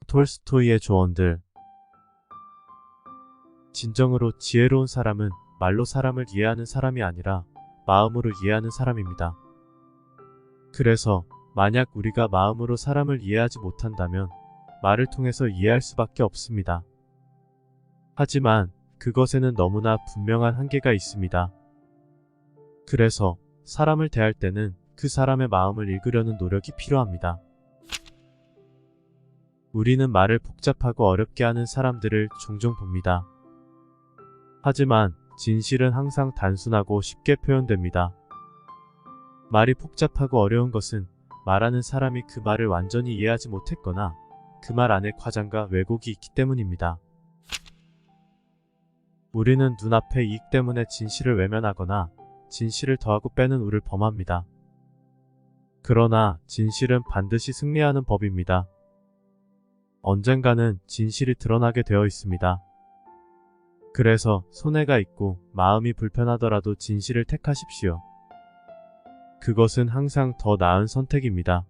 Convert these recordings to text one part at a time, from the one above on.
톨스토이의 조언들. 진정으로 지혜로운 사람은 말로 사람을 이해하는 사람이 아니라 마음으로 이해하는 사람입니다. 그래서 만약 우리가 마음으로 사람을 이해하지 못한다면 말을 통해서 이해할 수밖에 없습니다. 하지만 그것에는 너무나 분명한 한계가 있습니다. 그래서 사람을 대할 때는 그 사람의 마음을 읽으려는 노력이 필요합니다. 우리는 말을 복잡하고 어렵게 하는 사람들을 종종 봅니다. 하지만 진실은 항상 단순하고 쉽게 표현됩니다. 말이 복잡하고 어려운 것은 말하는 사람이 그 말을 완전히 이해하지 못했거나 그 말 안에 과장과 왜곡이 있기 때문입니다. 우리는 눈앞의 이익 때문에 진실을 외면하거나 진실을 더하고 빼는 우를 범합니다. 그러나 진실은 반드시 승리하는 법입니다. 언젠가는 진실이 드러나게 되어 있습니다. 그래서 손해가 있고 마음이 불편하더라도 진실을 택하십시오. 그것은 항상 더 나은 선택입니다.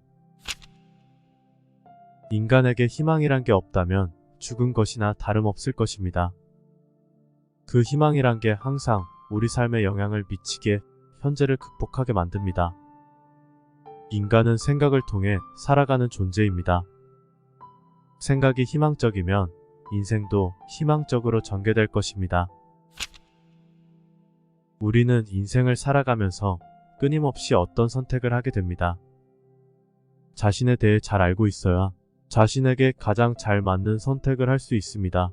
인간에게 희망이란 게 없다면 죽은 것이나 다름없을 것입니다. 그 희망이란 게 항상 우리 삶에 영향을 미치게 현재를 극복하게 만듭니다. 인간은 생각을 통해 살아가는 존재입니다. 생각이 희망적이면 인생도 희망적으로 전개될 것입니다. 우리는 인생을 살아가면서 끊임없이 어떤 선택을 하게 됩니다. 자신에 대해 잘 알고 있어야 자신에게 가장 잘 맞는 선택을 할 수 있습니다.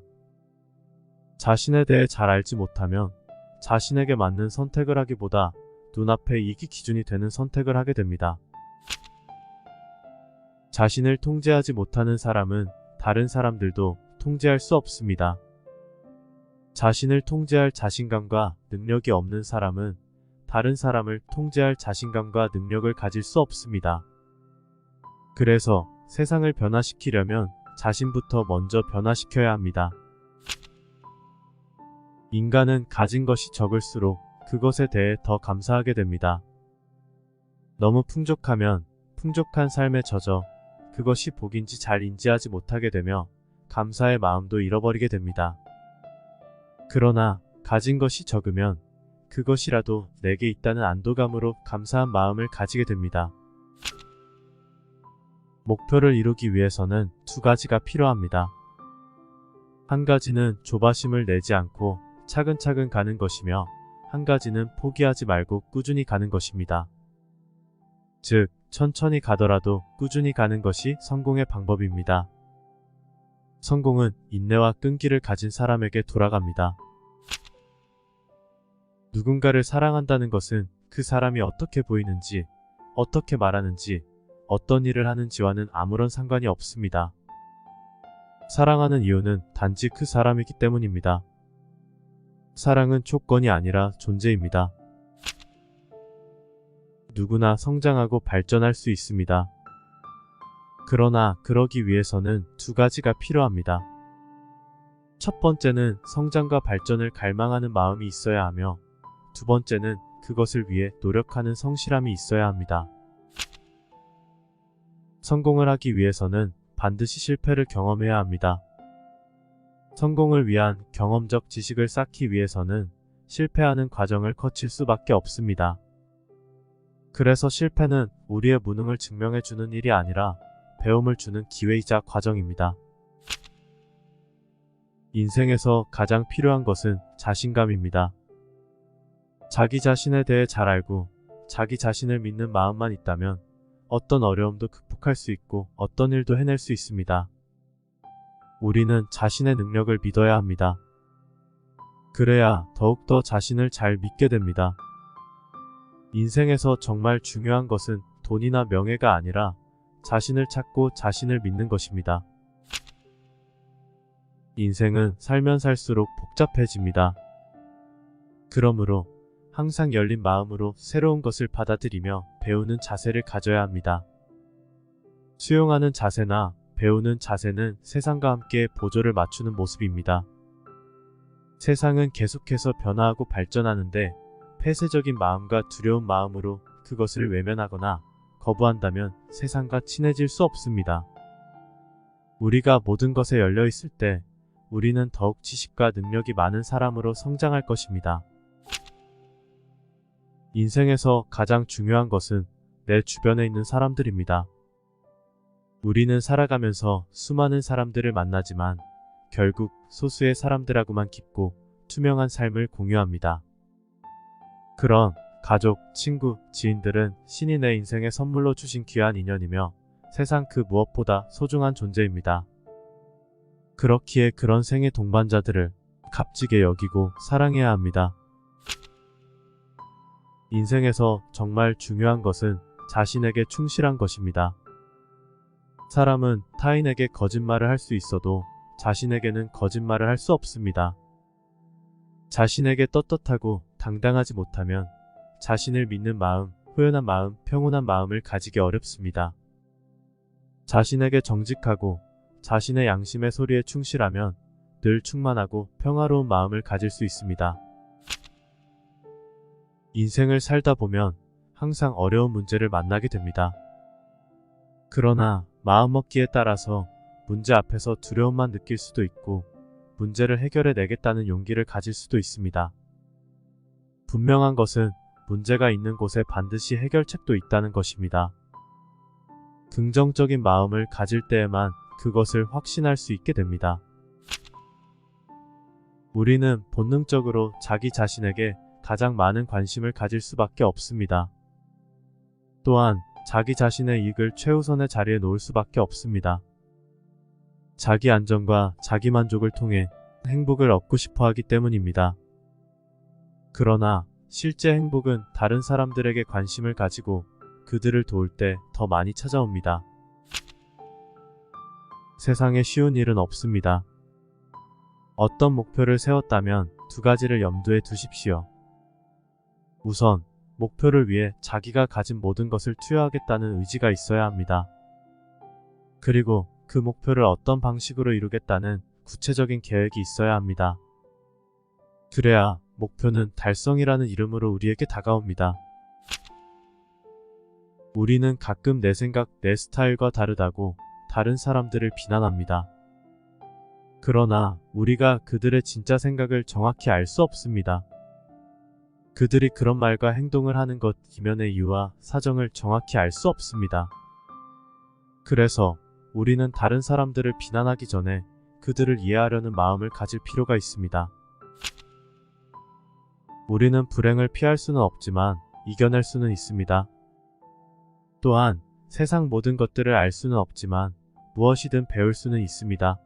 자신에 대해 잘 알지 못하면 자신에게 맞는 선택을 하기보다 눈앞에 이익이 기준이 되는 선택을 하게 됩니다. 자신을 통제하지 못하는 사람은 다른 사람들도 통제할 수 없습니다. 자신을 통제할 자신감과 능력이 없는 사람은 다른 사람을 통제할 자신감과 능력을 가질 수 없습니다. 그래서 세상을 변화시키려면 자신부터 먼저 변화시켜야 합니다. 인간은 가진 것이 적을수록 그것에 대해 더 감사하게 됩니다. 너무 풍족하면 풍족한 삶에 젖어 그것이 복인지 잘 인지하지 못하게 되며 감사의 마음도 잃어버리게 됩니다. 그러나 가진 것이 적으면 그것이라도 내게 있다는 안도감으로 감사한 마음을 가지게 됩니다. 목표를 이루기 위해서는 두 가지가 필요합니다. 한 가지는 조바심을 내지 않고 차근차근 가는 것이며 한 가지는 포기하지 말고 꾸준히 가는 것입니다. 즉, 천천히 가더라도 꾸준히 가는 것이 성공의 방법입니다. 성공은 인내와 끈기를 가진 사람에게 돌아갑니다. 누군가를 사랑한다는 것은 그 사람이 어떻게 보이는지, 어떻게 말하는지, 어떤 일을 하는지와는 아무런 상관이 없습니다. 사랑하는 이유는 단지 그 사람이기 때문입니다. 사랑은 조건이 아니라 존재입니다. 누구나 성장하고 발전할 수 있습니다. 그러나 그러기 위해서는 두 가지가 필요합니다. 첫 번째는 성장과 발전을 갈망하는 마음이 있어야 하며 두 번째는 그것을 위해 노력하는 성실함이 있어야 합니다. 성공을 하기 위해서는 반드시 실패를 경험해야 합니다. 성공을 위한 경험적 지식을 쌓기 위해서는 실패하는 과정을 거칠 수밖에 없습니다. 그래서 실패는 우리의 무능을 증명해주는 일이 아니라 배움을 주는 기회이자 과정입니다. 인생에서 가장 필요한 것은 자신감입니다. 자기 자신에 대해 잘 알고 자기 자신을 믿는 마음만 있다면 어떤 어려움도 극복할 수 있고 어떤 일도 해낼 수 있습니다. 우리는 자신의 능력을 믿어야 합니다. 그래야 더욱더 자신을 잘 믿게 됩니다. 인생에서 정말 중요한 것은 돈이나 명예가 아니라 자신을 찾고 자신을 믿는 것입니다. 인생은 살면 살수록 복잡해집니다. 그러므로 항상 열린 마음으로 새로운 것을 받아들이며 배우는 자세를 가져야 합니다. 수용하는 자세나 배우는 자세는 세상과 함께 보조를 맞추는 모습입니다. 세상은 계속해서 변화하고 발전하는데 폐쇄적인 마음과 두려운 마음으로 그것을 외면하거나 거부한다면 세상과 친해질 수 없습니다. 우리가 모든 것에 열려 있을 때 우리는 더욱 지식과 능력이 많은 사람으로 성장할 것입니다. 인생에서 가장 중요한 것은 내 주변에 있는 사람들입니다. 우리는 살아가면서 수많은 사람들을 만나지만 결국 소수의 사람들하고만 깊고 투명한 삶을 공유합니다. 그런 가족, 친구, 지인들은 신이 내 인생에 선물로 주신 귀한 인연이며 세상 그 무엇보다 소중한 존재입니다. 그렇기에 그런 생의 동반자들을 값지게 여기고 사랑해야 합니다. 인생에서 정말 중요한 것은 자신에게 충실한 것입니다. 사람은 타인에게 거짓말을 할 수 있어도 자신에게는 거짓말을 할 수 없습니다. 자신에게 떳떳하고 당당하지 못하면 자신을 믿는 마음, 호연한 마음, 평온한 마음을 가지기 어렵습니다. 자신에게 정직하고 자신의 양심의 소리에 충실하면 늘 충만하고 평화로운 마음을 가질 수 있습니다. 인생을 살다 보면 항상 어려운 문제를 만나게 됩니다. 그러나 마음먹기에 따라서 문제 앞에서 두려움만 느낄 수도 있고 문제를 해결해 내겠다는 용기를 가질 수도 있습니다. 분명한 것은 문제가 있는 곳에 반드시 해결책도 있다는 것입니다. 긍정적인 마음을 가질 때에만 그것을 확신할 수 있게 됩니다. 우리는 본능적으로 자기 자신에게 가장 많은 관심을 가질 수밖에 없습니다. 또한 자기 자신의 이익을 최우선의 자리에 놓을 수밖에 없습니다. 자기 안정과 자기 만족을 통해 행복을 얻고 싶어 하기 때문입니다. 그러나 실제 행복은 다른 사람들에게 관심을 가지고 그들을 도울 때 더 많이 찾아옵니다. 세상에 쉬운 일은 없습니다. 어떤 목표를 세웠다면 두 가지를 염두에 두십시오. 우선 목표를 위해 자기가 가진 모든 것을 투여하겠다는 의지가 있어야 합니다. 그리고 그 목표를 어떤 방식으로 이루겠다는 구체적인 계획이 있어야 합니다. 그래야 목표는 달성이라는 이름으로 우리에게 다가옵니다. 우리는 가끔 내 생각, 내 스타일과 다르다고 다른 사람들을 비난합니다. 그러나 우리가 그들의 진짜 생각을 정확히 알 수 없습니다. 그들이 그런 말과 행동을 하는 것 이면의 이유와 사정을 정확히 알 수 없습니다. 그래서 우리는 다른 사람들을 비난하기 전에 그들을 이해하려는 마음을 가질 필요가 있습니다. 우리는 불행을 피할 수는 없지만 이겨낼 수는 있습니다. 또한 세상 모든 것들을 알 수는 없지만 무엇이든 배울 수는 있습니다.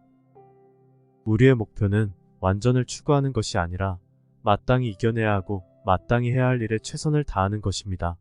우리의 목표는 완전을 추구하는 것이 아니라 마땅히 이겨내야 하고 마땅히 해야 할 일에 최선을 다하는 것입니다.